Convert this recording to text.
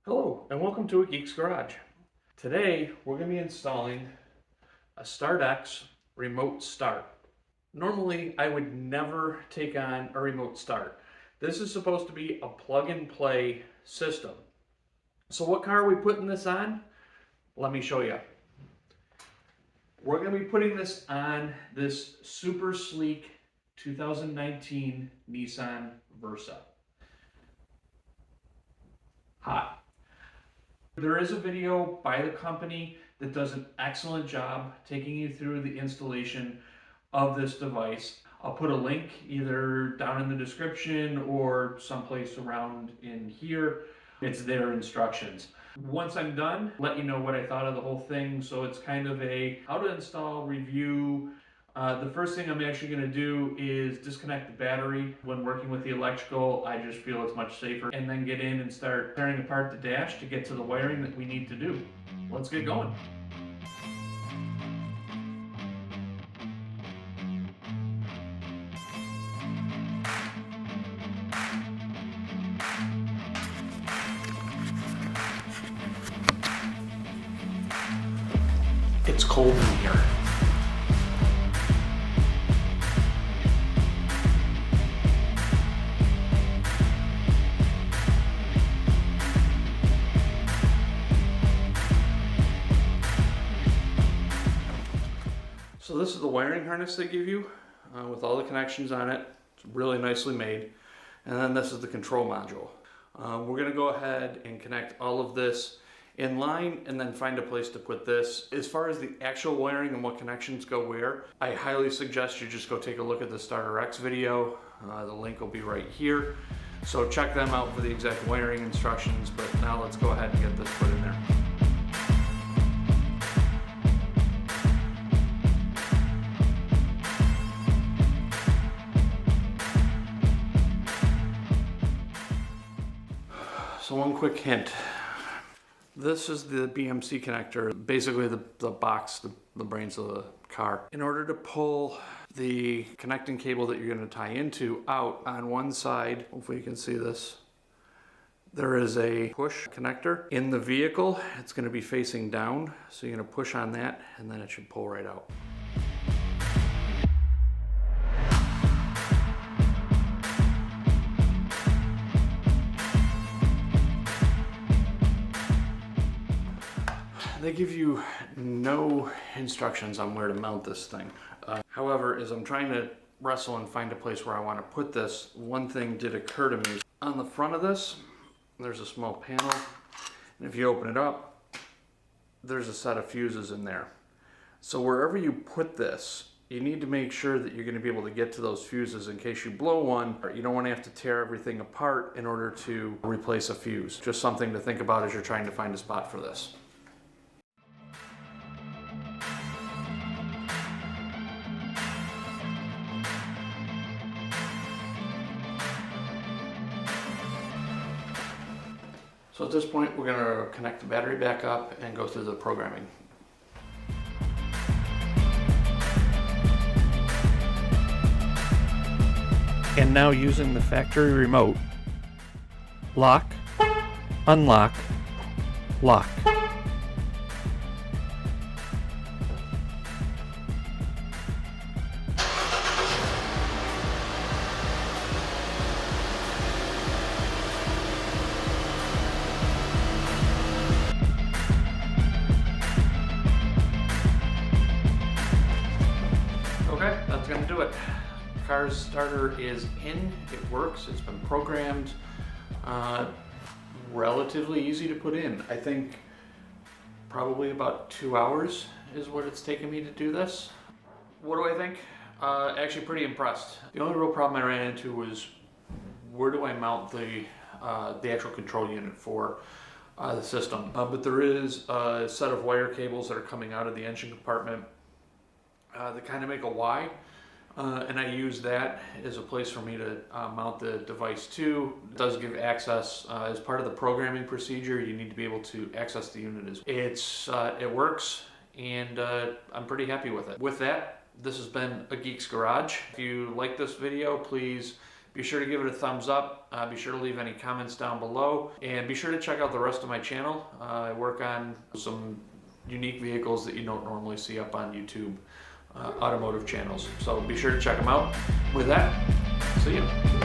Hello and welcome to a Geek's Garage. Today we're going to be installing a StartX remote start. Normally I would never take on a remote start. This is supposed to be a plug and play system. So what car are we putting this on? Let me show you. We're going to be putting this on this super sleek 2019 Nissan Versa. Hot. There is a video by the company that does an excellent job taking you through the installation of this device. I'll put a link either down in the description or someplace around in here. It's their instructions. Once I'm done, let you know what I thought of the whole thing. So it's kind of a how to install review. The first thing I'm actually going to do is disconnect the battery. When working with the electrical, I just feel it's much safer. And then get in and start tearing apart the dash to get to the wiring that we need to do. Let's get going. It's cold in here. So this is the wiring harness they give you with all the connections on it. It's really nicely made. And then this is the control module. We're going to go ahead and connect all of this in line and then find a place to put this. As far as the actual wiring and what connections go where, I highly suggest you just go take a look at the StartX video. The link will be right here. So check them out for the exact wiring instructions, but now let's go ahead and get this put in there. So one quick hint. This is the BMC connector, basically the box, the brains of the car. In order to pull the connecting cable that you're going to tie into out on one side, hopefully you can see this, there is a push connector. In the vehicle, it's going to be facing down, so you're going to push on that and then it should pull right out. They give you no instructions on where to mount this thing. However, as I'm trying to wrestle and find a place where I want to put this, one thing did occur to me. On the front of this, there's a small panel, and if you open it up, there's a set of fuses in there. So wherever you put this, you need to make sure that you're going to be able to get to those fuses in case you blow one. You don't want to have to tear everything apart in order to replace a fuse. Just something to think about as you're trying to find a spot for this. So at this point, we're going to connect the battery back up and go through the programming. And now using the factory remote, lock, unlock, lock. Okay, that's gonna do it. Car's starter is in, it works, it's been programmed. Relatively easy to put in. I think probably about 2 hours is what it's taken me to do this. What do I think? Actually pretty impressed. The only real problem I ran into was where do I mount the actual control unit for the system. But there is a set of wire cables that are coming out of the engine compartment that kind of make a Y. And I use that as a place for me to mount the device to. It does give access as part of the programming procedure. You need to be able to access the unit. It works, and I'm pretty happy with it. With that, this has been a Geek's Garage. If you like this video, please be sure to give it a thumbs up. Be sure to leave any comments down below, and be sure to check out the rest of my channel. I work on some unique vehicles that you don't normally see up on YouTube automotive channels. So be sure to check them out. With that, see you.